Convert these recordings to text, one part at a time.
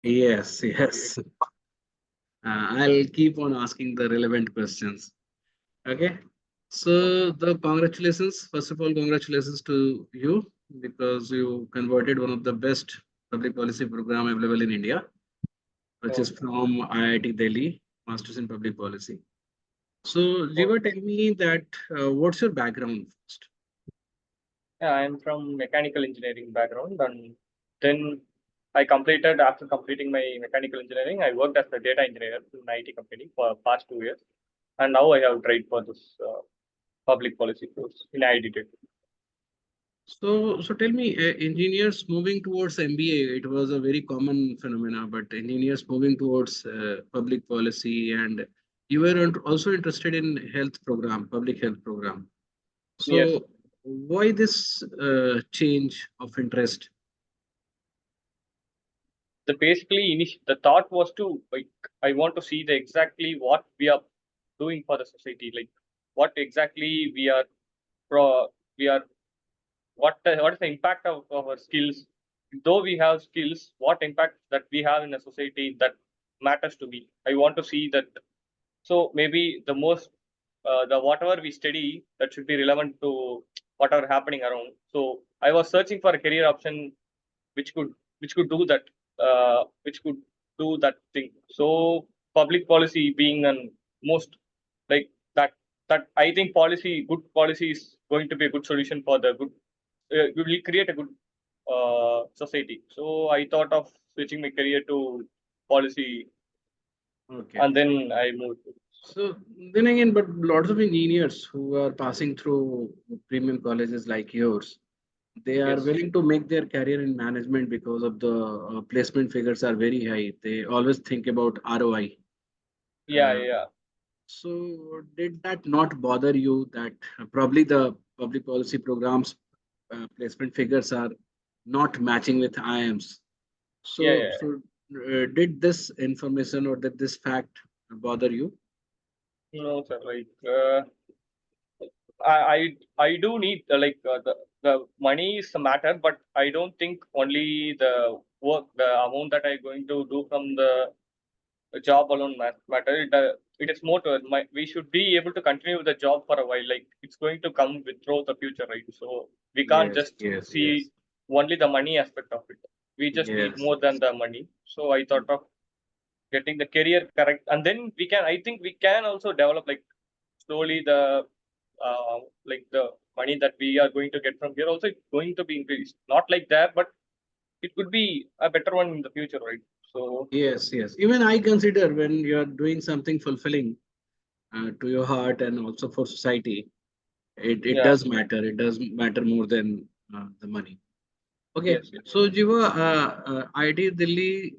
Yes, yes. I'll keep on asking the relevant questions. Okay. So the congratulations. First of all, congratulations to you because you converted one of the best public policy program available in India, which is So, from IIT Delhi, Masters in Public Policy. So, so Jiva, tell me that what's your background first? yeah, I'm from mechanical engineering background, and then I completed after completing my mechanical engineering, I worked as a data engineer in an IT company for past 2 years, and now I have tried for this public policy course in IIT Delhi. So tell me, engineers moving towards MBA, it was a very common phenomena, but engineers moving towards public policy, and you were also interested in health program, public health program. Yes. So why this change of interest? The thought was to like I want to see the exactly what we are doing for the society, like what exactly pro we are what is the impact of our skills, though we have skills, what impact that we have in a society that matters to me. I want to see that. So maybe the most the whatever we study that should be relevant to whatever happening around. So I was searching for a career option which could do that, which could do that thing. So public policy being an most like that I think good policy is going to be a good solution for the good. We will create a good society. So I thought of switching my career to policy, Okay. and then I moved. So then again, but lots of engineers who are passing through premium colleges like yours, they are Yes. willing to make their career in management because of the placement figures are very high. They always think about ROI. Yeah, Uh, yeah. so did that not bother you that probably the public policy programs placement figures are not matching with IIMs? Yeah, So, yeah. so did this information or did this fact bother you? No, sir. Like I do need the money is a matter, but I don't think only the work, the amount that I'm going to do from the job alone matter. It is more to we should be able to continue the job for a while. Like it's going to come with through the future, right? So we can't Yes, just yes, yes, see only the money aspect of it. We just need yes, more than yes. the money. So I thought of getting the career correct, and then we can. I think we can also develop like slowly the like the money that we are going to get from here also going to be increased. Not like that, but it could be a better one in the future, right? So Yes, yes. Even I consider when you are doing something fulfilling to your heart and also for society, it yeah, does matter. It does matter more than the money. Okay, yes, yes, so Jiva, IIT Delhi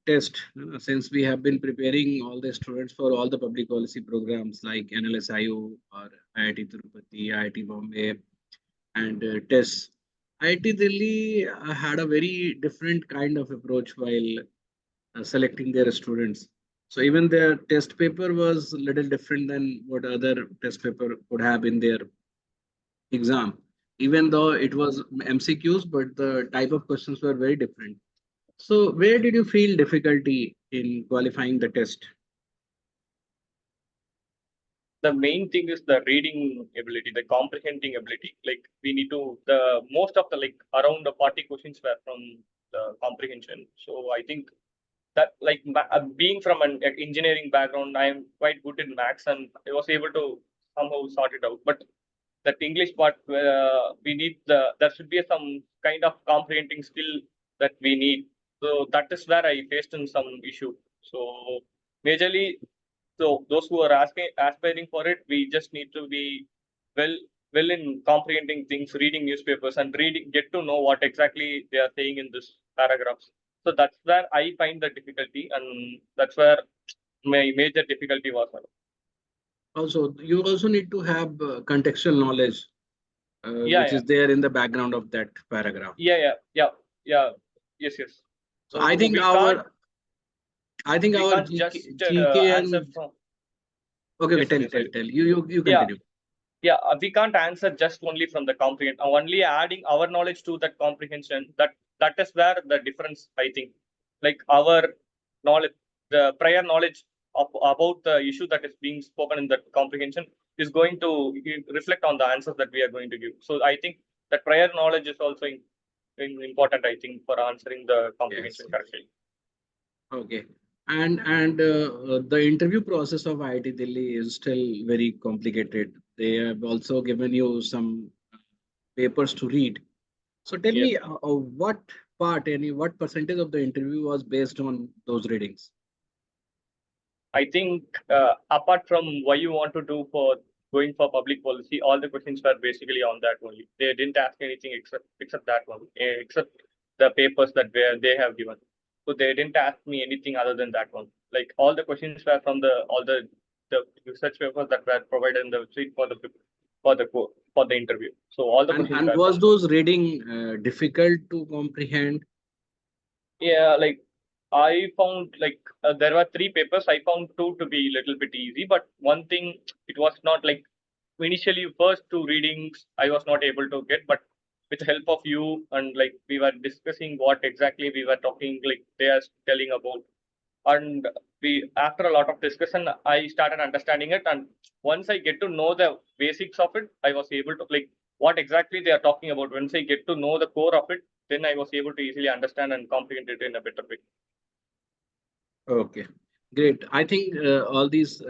test, since we have been preparing all the students for all the public policy programs like NLSIU or IIT Tirupati, IIT Bombay, and tests. IIT Delhi had a very different kind of approach while selecting their students. So even their test paper was a little different than what other test paper would have in their exam. Even though it was MCQs, but the type of questions were very different. So where did you feel difficulty in qualifying the test? the main thing is the reading ability, the comprehending ability. Like we need to the most of the like around the 40 questions were from the comprehension. So I think that like being from an engineering background, I am quite good in maths, and I was able to somehow sort it out. But that English part, we need there should be some kind of comprehending skill that we need. So that is where I faced in some issue. So majorly, so those who are asking aspiring for it, we just need to be well in comprehending things, reading newspapers, and reading get to know what exactly they are saying in this paragraphs. So that's where I find the difficulty, and that's where my major difficulty was. Also, you also need to have contextual knowledge, Yeah, which yeah, is there in the background of that paragraph. yeah, yeah, yeah, yeah. Yes, yes. So I So think our just GK answer and from. okay, okay, Yes, tell, yes, tell, yes. tell. You Yeah, continue. yeah. We can't answer just only from the comprehend. Only adding our knowledge to that comprehension. That is where the difference, I think, like our knowledge, the prior knowledge about the issue that is being spoken in the comprehension is going to reflect on the answers that we are going to give. So I think that prior knowledge is also important, I think, for answering the comprehension Yes. correctly. Okay. And the interview process of IIT Delhi is still very complicated. They have also given you some papers to read. So tell Yes. me, what percentage of the interview was based on those readings? I think apart from why you want to do for going for public policy, all the questions were basically on that only. They didn't ask anything except that one, except the papers that they have given. So they didn't ask me anything other than that one. Like all the questions were from the research papers that were provided in the sheet for the interview. So all the questions And were was from those reading difficult to comprehend? yeah, like I found like there were three papers. I found two to be a little bit easy, but one thing it was not like initially first two readings I was not able to get, but with the help of you and like we were discussing what exactly we were talking, like they are telling about, and we after a lot of discussion I started understanding it, and once I get to know the basics of it, I was able to like what exactly they are talking about. Once I get to know the core of it, then I was able to easily understand and comprehend it in a better way. Okay, great. I think all these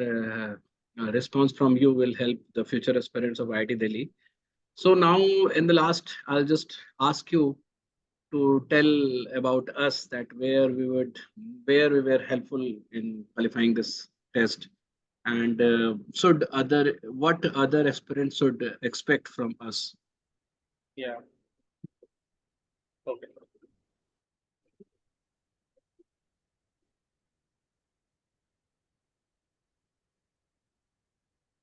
response from you will help the future aspirants of IIT Delhi. So now, in the last, I'll just ask you to tell about us that where we were helpful in qualifying this test, and what other aspirants should expect from us. Yeah. Okay.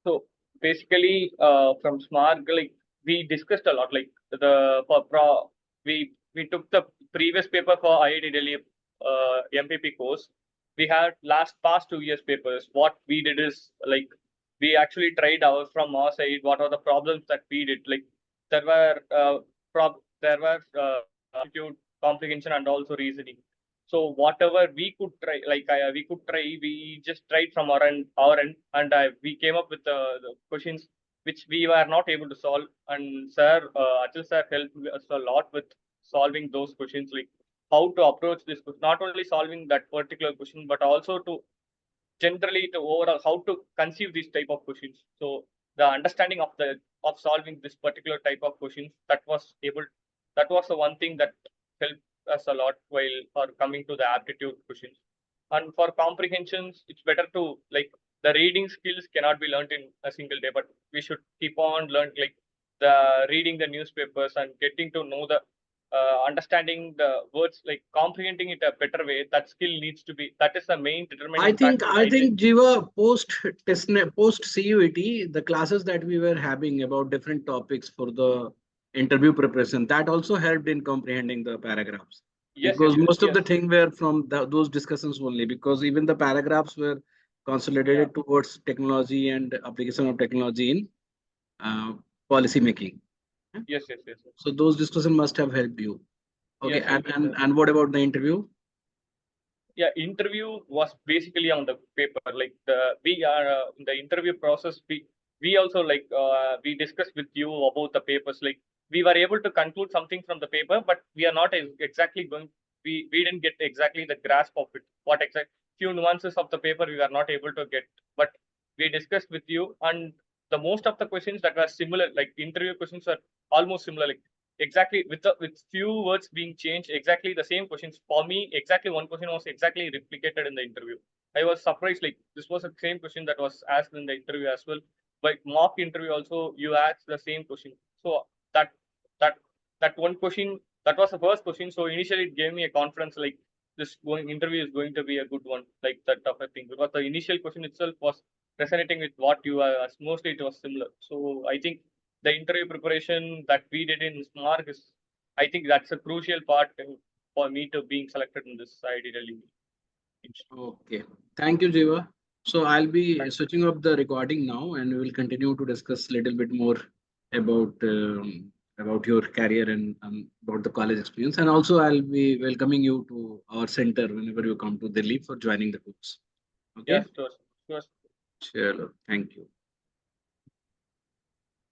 So basically, from Smarg, like we discussed a lot. Like the for pro, we took the previous paper for IIT Delhi MPP course. We had past 2 years papers. What we did is like we actually tried our from our side. What are the problems that we did? Like there were there were aptitude, comprehension, and also reasoning. So whatever we could try, like we could try, we just tried from our end, and we came up with the questions which we were not able to solve. And sir, Achal sir helped us a lot with solving those questions, like how to approach this, not only solving that particular question, but also to generally to overall how to conceive these type of questions. So the understanding of the of solving this particular type of questions that was the one thing that helped us a lot while for coming to the aptitude questions. And for comprehensions, it's better to like the reading skills cannot be learned in a single day, but we should keep on learning like the reading the newspapers and getting to know the understanding the words, like comprehending it a better way. That skill needs to be that is the main I determining think factor, I I think. think Jiva post CUET, the classes that we were having about different topics for the interview preparation, that also helped in comprehending the paragraphs, Yes, yes, because yes, most of the yes. thing were from those discussions only, because even the paragraphs were Yeah. consolidated towards technology and application of technology in uh, policy making. Yes, yes, yes, yes. So those discussions must have helped you. Okay, Yes, yes, yes, sir. and what about the interview? Yeah, interview was basically on the paper. Like we are in the interview process. We also like we discussed with you about the papers. Like we were able to conclude something from the paper, but we are not exactly going. We didn't get exactly the grasp of it. What exact few nuances of the paper we were not able to get, but we discussed with you, and the most of the questions that were similar, like interview questions, are almost similar. Like exactly with few words being changed, exactly the same questions for me, exactly one question was exactly replicated in the interview. I was surprised, like this was the same question that was asked in the interview as well. But mock interview also you asked the same question. So that that that one question, that was the first question, so initially it gave me a confidence, like this going interview is going to be a good one, like that type of thing, because the initial question itself was resonating with what you are asked. Mostly it was similar. So I think the interview preparation that we did in Smarg is, I think that's a crucial part for me to being selected in this IIT Delhi. Okay, thank you, Jiva. So I'll be Thank switching up the recording now, and we will continue to discuss a little bit more about about your career and about the college experience. And also, I'll be welcoming you to our center whenever you come to Delhi for joining the course. Okay. Yes, sure, sure. Sure. Thank you.